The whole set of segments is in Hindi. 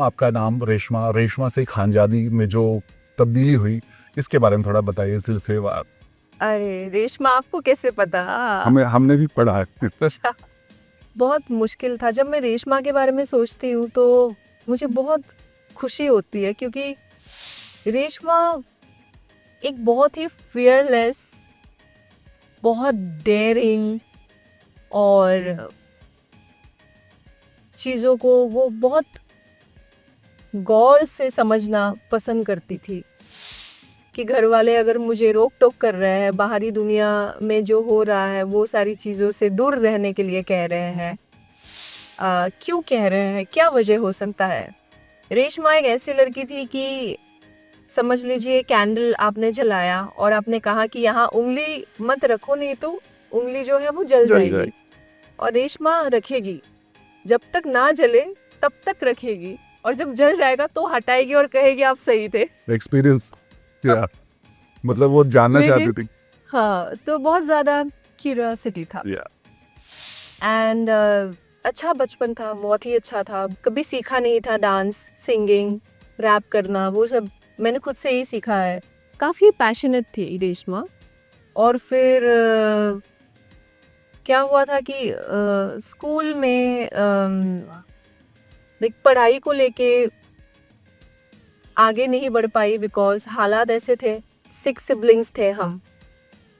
आपका नाम रेशमा, रेशमा से खानजादी में जो तब्दीली हुई, इसके बारे में थोड़ा बताइए सिलसिलेवार। अरे रेशमा, आपको कैसे पता? हमने भी पढ़ा है। अच्छा, बहुत मुश्किल था। जब मैं रेशमा के बारे में सोचती हूँ तो मुझे बहुत खुशी होती है, क्योंकि रेशमा एक बहुत ही फियरलेस, बहुत डेयरिंग और चीज़ों को वो बहुत गौर से समझना पसंद करती थी कि घर वाले अगर मुझे रोक टोक कर रहे हैं, बाहरी दुनिया में जो हो रहा है वो सारी चीज़ों से दूर रहने के लिए कह रहे हैं, क्यों कह रहे हैं, क्या वजह हो सकता है। रेशमा एक ऐसी लड़की थी कि समझ लीजिए कैंडल आपने जलाया और आपने कहा कि यहाँ उंगली मत रखो, नहीं तो उंगली जो है वो जल जाएगी। और रेशमा रखेगी, जब तक ना जले तब तक रखेगी, और जब जल जाएगा तो हटाएगी और कहेगी आप सही थे। एक्सपीरियंस या मतलब वो जानना चाहती थी। हाँ, तो बहुत ज़्यादा क्यूरियोसिटी था। एंड अच्छा बचपन था, बहुत ही अच्छा था। कभी सीखा नहीं था डांस, सिंगिंग, रैप करना, वो सब मैंने खुद से ही सीखा है। काफ़ी पैशनेट थी रेशमा। और फिर क्या हुआ था कि स्कूल में पढ़ाई को लेके आगे नहीं बढ़ पाई, बिकॉज हालात ऐसे थे। 6 सिबलिंग्स थे हम,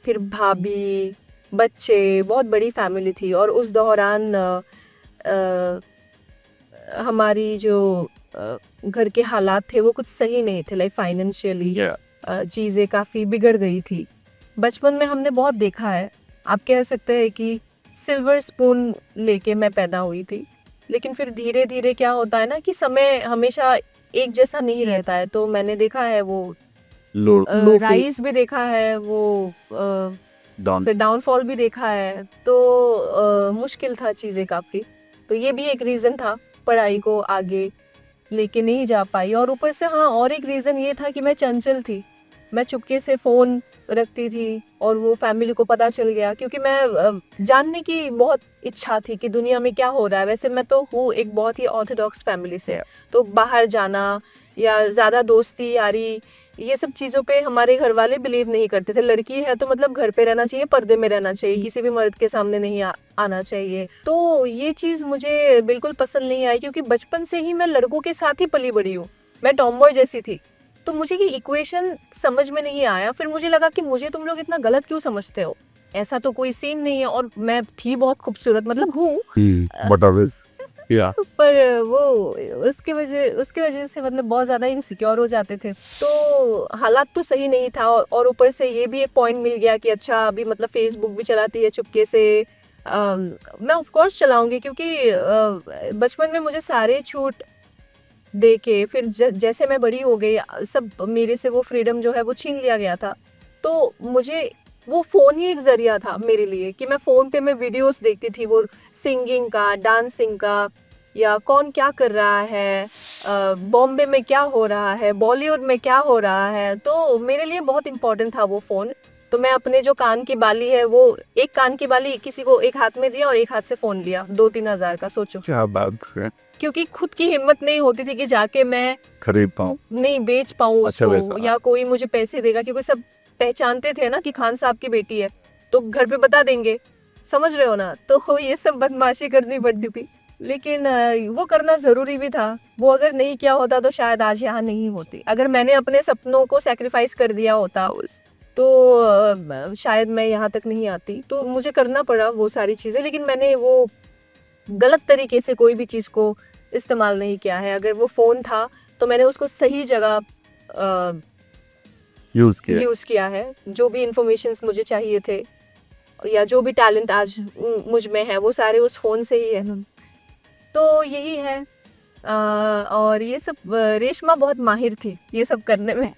फिर भाभी, बच्चे, बहुत बड़ी फैमिली थी। और उस दौरान हमारी जो घर के हालात थे वो कुछ सही नहीं थे, लाइक फाइनेंशियली चीज़ें काफ़ी बिगड़ गई थी। बचपन में हमने बहुत देखा है, आप कह सकते हैं कि सिल्वर स्पून लेके मैं पैदा हुई थी। लेकिन फिर धीरे धीरे क्या होता है ना कि समय हमेशा एक जैसा नहीं रहता है। तो मैंने देखा है वो राइज भी देखा है, वो फिर डाउनफॉल भी देखा है। तो मुश्किल था चीज़ें काफ़ी। तो ये भी एक रीज़न था, पढ़ाई को आगे लेके नहीं जा पाई। और ऊपर से हाँ, और एक रीज़न ये था कि मैं चंचल थी। मैं चुपके से फ़ोन रखती थी और वो फैमिली को पता चल गया, क्योंकि मैं जानने की बहुत इच्छा थी कि दुनिया में क्या हो रहा है। वैसे मैं तो हूँ एक बहुत ही ऑर्थोडॉक्स फैमिली से, तो बाहर जाना या ज़्यादा दोस्ती यारी, ये सब चीज़ों पे हमारे घर वाले बिलीव नहीं करते थे। लड़की है तो मतलब घर पे रहना चाहिए, पर्दे में रहना चाहिए, किसी भी मर्द के सामने नहीं आना चाहिए। तो ये चीज़ मुझे बिल्कुल पसंद नहीं आई, क्योंकि बचपन से ही मैं लड़कों के साथ ही पली बड़ी हूँ। मैं टॉमबॉय जैसी थी, तो मुझे ये इक्वेशन समझ में नहीं आया। फिर मुझे लगा कि मुझे तुम लोग इतना गलत क्यों समझते हो, ऐसा तो कोई सीन नहीं है। और मैं थी बहुत खूबसूरत, मतलब हूँ, पर वो उसके वजह से मतलब बहुत ज़्यादा इनसिक्योर हो जाते थे। तो हालात तो सही नहीं था। और ऊपर से ये भी एक पॉइंट मिल गया कि अच्छा अभी मतलब फेसबुक भी चलाती है चुपके से। मैं ऑफ कोर्स चलाऊंगी, क्योंकि बचपन में मुझे सारे छूट दे के फिर जैसे मैं बड़ी हो गई, सब मेरे से वो फ्रीडम जो है वो छीन लिया गया था। तो मुझे वो फ़ोन ही एक ज़रिया था मेरे लिए कि मैं फ़ोन पे मैं वीडियोस देखती थी, वो सिंगिंग का, डांसिंग का, या कौन क्या कर रहा है, बॉम्बे में क्या हो रहा है, बॉलीवुड में क्या हो रहा है। तो मेरे लिए बहुत इम्पोर्टेंट था वो फ़ोन। तो मैं अपने जो कान की बाली है, वो एक कान की बाली किसी को एक हाथ में दिया और एक हाथ से फ़ोन लिया, 2-3 हज़ार का, सोचो। क्या बात है। क्योंकि खुद की हिम्मत नहीं होती थी कि जाके मैं खरीद पाऊँ, नहीं बेच पाऊँ अच्छा उसको, वैसा। या कोई मुझे पैसे देगा, क्योंकि सब पहचानते थे ना कि खान साहब की बेटी है, तो घर पे बता देंगे, समझ रहे हो ना। तो ये सब बदमाशी करनी पड़ती थी, लेकिन वो करना ज़रूरी भी था। वो अगर नहीं किया होता तो शायद आज यहाँ नहीं होती। अगर मैंने अपने सपनों को सेक्रीफाइस कर दिया होता तो शायद मैं यहाँ तक नहीं आती। तो मुझे करना पड़ा वो सारी चीज़ें, लेकिन मैंने वो गलत तरीके से कोई भी चीज़ को इस्तेमाल नहीं किया है। अगर वो फ़ोन था तो मैंने उसको सही जगह यूज़ किया है। जो भी इंफॉर्मेशंस मुझे चाहिए थे या जो भी टैलेंट आज मुझ में है, वो सारे उस फ़ोन से ही है। तो यही है। और ये सब रेशमा बहुत माहिर थी ये सब करने में।